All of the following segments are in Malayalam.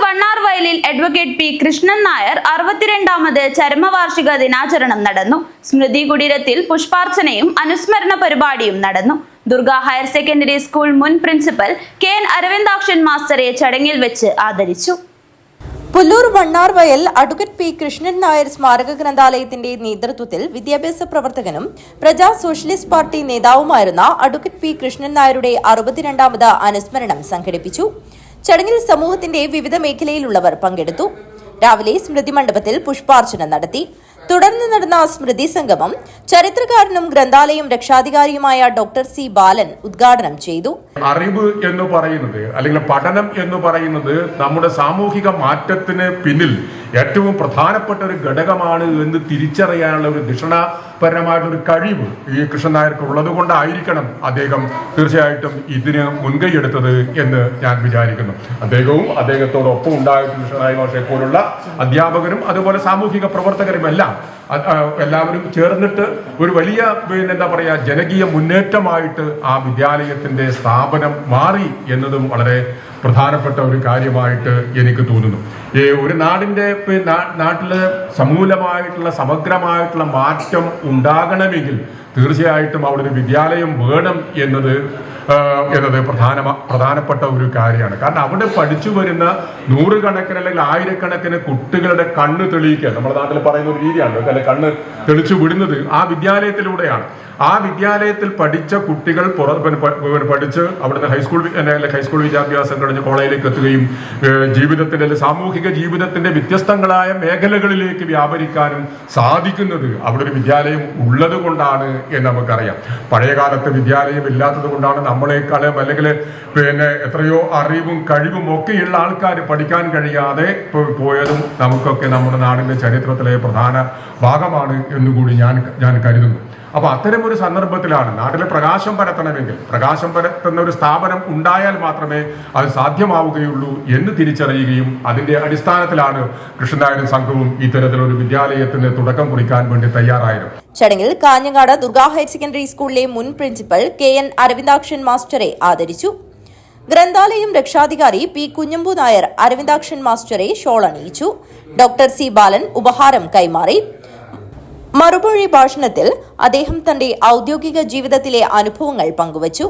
വണ്ണാർവയലിൽ അഡ്വക്കേറ്റ് പി കൃഷ്ണൻ നായർ 62ാമത് ചരമവാർഷിക ദിനാചരണം നടന്നു. സ്മൃതി കുടീരത്തിൽ പുഷ്പാർച്ചനയും അനുസ്മരണ പരിപാടിയും നടന്നു. ദുർഗ ഹയർ സെക്കൻഡറി സ്കൂൾ മുൻ പ്രിൻസിപ്പൽ കെ.എൻ. അരവിന്ദാക്ഷൻ മാസ്റ്ററെ ചടങ്ങിൽ വെച്ച് ആദരിച്ചു. പുല്ലൂർ വണ്ണാർവയൽ അഡ്വക്കേറ്റ് പി കൃഷ്ണൻ നായർ സ്മാരക ഗ്രന്ഥാലയത്തിന്റെ നേതൃത്വത്തിൽ വിദ്യാഭ്യാസ പ്രവർത്തകനും പ്രജാ സോഷ്യലിസ്റ്റ് പാർട്ടി നേതാവുമായിരുന്ന അഡ്വക്കേറ്റ് പി കൃഷ്ണൻ നായരുടെ 62ാമത് അനുസ്മരണം സംഘടിപ്പിച്ചു. ചടങ്ങിൽ സമൂഹത്തിന്റെ വിവിധ മേഖലയിലുള്ളവർ പങ്കെടുത്തു. രാവിലെ സ്മൃതി മണ്ഡപത്തിൽ പുഷ്പാർച്ചന നടത്തി. തുടർന്ന് നടന്ന സ്മൃതി സംഗമം ചരിത്രകാരനും ഗ്രന്ഥാലയം രക്ഷാധികാരിയുമായ ഡോക്ടർ സി ബാലൻ ഉദ്ഘാടനം ചെയ്തു. അറിവ് എന്ന് പറയുന്നത് അല്ലെങ്കിൽ പഠനം എന്ന് പറയുന്നത് നമ്മുടെ സാമൂഹിക മാറ്റത്തിന് പിന്നിൽ ഏറ്റവും പ്രധാനപ്പെട്ട ഒരു ഘടകമാണ് എന്ന് തിരിച്ചറിയാനുള്ള ഒരു ദിഷണപരമായിട്ടൊരു കഴിവ് ഈ കൃഷ്ണൻ നായർക്ക് ഉള്ളത് കൊണ്ടായിരിക്കണം അദ്ദേഹം തീർച്ചയായിട്ടും ഇതിന് മുൻകൈയെടുത്തത് എന്ന് ഞാൻ വിചാരിക്കുന്നു. അദ്ദേഹവും അദ്ദേഹത്തോടൊപ്പം ഉണ്ടായിട്ടുള്ള കൃഷ്ണൻ നായർ മാഷെ പോലുള്ള അധ്യാപകരും അതുപോലെ സാമൂഹിക പ്രവർത്തകരും എല്ലാവരും ചേർന്നിട്ട് ഒരു വലിയ ജനകീയ മുന്നേറ്റമായിട്ട് ആ വിദ്യാലയത്തിന്റെ സ്ഥാപനം മാറി എന്നതും വളരെ പ്രധാനപ്പെട്ട ഒരു കാര്യമായിട്ട് എനിക്ക് തോന്നുന്നു. ഒരു നാട്ടില് സമൂലമായിട്ടുള്ള സമഗ്രമായിട്ടുള്ള മാറ്റം ഉണ്ടാകണമെങ്കിൽ തീർച്ചയായിട്ടും അവിടെ ഒരു വിദ്യാലയം വേണം എന്നത് പ്രധാനപ്പെട്ട ഒരു കാര്യമാണ്. കാരണം അവിടെ പഠിച്ചു വരുന്ന നൂറുകണക്കിന് അല്ലെങ്കിൽ ആയിരക്കണക്കിന് കുട്ടികളുടെ കണ്ണ് തെളിയിക്കുക നമ്മുടെ നാട്ടിൽ പറയുന്ന ഒരു രീതിയാണ്. അല്ലെ, കണ്ണ് തെളിച്ചു വിടുന്നത് ആ വിദ്യാലയത്തിലൂടെയാണ്. ആ വിദ്യാലയത്തിൽ പഠിച്ച കുട്ടികൾ പഠിച്ച് അവിടുന്ന് ഹൈസ്കൂൾ വിദ്യാഭ്യാസം കഴിഞ്ഞ് കോളേജിലേക്ക് എത്തുകയും ജീവിതത്തിന്റെ സാമൂഹിക ജീവിതത്തിന്റെ വ്യത്യസ്തങ്ങളായ മേഖലകളിലേക്ക് വ്യാപരിക്കാനും സാധിക്കുന്നത് അവിടെ ഒരു വിദ്യാലയം ഉള്ളത് കൊണ്ടാണ് എന്ന് നമുക്കറിയാം. പഴയകാലത്ത് വിദ്യാലയം ഇല്ലാത്തത് കൊണ്ടാണ് നമ്മളെക്കാളും അല്ലെങ്കിൽ എത്രയോ അറിവും കഴിവും ഒക്കെയുള്ള ആൾക്കാർ പഠിക്കാൻ കഴിയാതെ പോയതും നമുക്കൊക്കെ നമ്മുടെ നാടിന്റെ ചരിത്രത്തിലെ പ്രധാന ഭാഗമാണ് എന്നുകൂടി ഞാൻ കരുതുന്നു. അപ്പൊ അത്തരം ഒരു സന്ദർഭത്തിലാണ് നാട്ടിലെ പ്രകാശം പരത്തണമെങ്കിൽ പ്രകാശം പരത്തുന്ന ഒരു സ്ഥാപനം ഉണ്ടായാൽ മാത്രമേ അത് സാധ്യമാവുകയുള്ളൂ എന്ന് തിരിച്ചറിയുകയും അതിന്റെ അടിസ്ഥാനത്തിലാണ് കൃഷ്ണൻ നായരും സംഘവും ഇത്തരത്തിലൊരു വിദ്യാലയത്തിന് തുടക്കം കുറിക്കാൻ വേണ്ടി തയ്യാറായത്. ചടങ്ങിൽ കാഞ്ഞങ്ങാട് ദുർഗ ഹയർ സെക്കൻഡറി സ്കൂളിലെ മുൻ പ്രിൻസിപ്പൽ കെ.എൻ. അരവിന്ദാക്ഷൻ മാസ്റ്ററെ ആദരിച്ചു. ഗ്രന്ഥാലയം രക്ഷാധികാരി പി കുഞ്ഞമ്പു നായർ അരവിന്ദാക്ഷൻ മാസ്റ്ററെ ഷോൾ അണിയിച്ചു. ഡോക്ടർ സി ബാലൻ ഉപഹാരം കൈമാറി. മറുപടി ഭാഷണത്തിൽ അദ്ദേഹം തന്റെ ഔദ്യോഗിക ജീവിതത്തിലെ അനുഭവങ്ങൾ പങ്കുവച്ചു.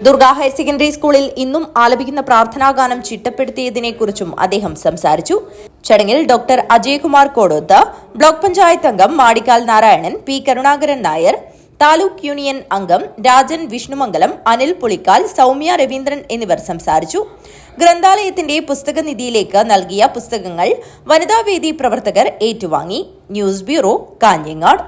ദുർഗ ഹയർ സെക്കൻഡറി സ്കൂളിൽ ഇന്നും ആലപിക്കുന്ന പ്രാർത്ഥനാഗാനം ചിട്ടപ്പെടുത്തിയതിനെക്കുറിച്ചും അദ്ദേഹം സംസാരിച്ചു. ചടങ്ങിൽ ഡോക്ടർ അജയ്കുമാർ കോടോത്ത്, ബ്ലോക്ക് പഞ്ചായത്ത് അംഗം മാടിക്കാൽ നാരായണൻ, പി കരുണാകരൻ നായർ, താലൂക്ക് യൂണിയൻ അംഗം രാജൻ വിഷ്ണുമംഗലം, അനിൽ പുളിക്കാൽ, സൗമ്യ രവീന്ദ്രൻ എന്നിവർ സംസാരിച്ചു. ഗ്രന്ഥാലയത്തിന്റെ പുസ്തകനിധിയിലേക്ക് നൽകിയ പുസ്തകങ്ങൾ വനിതാവേദി പ്രവർത്തകർ ഏറ്റുവാങ്ങി. News bureau, Kanhangad.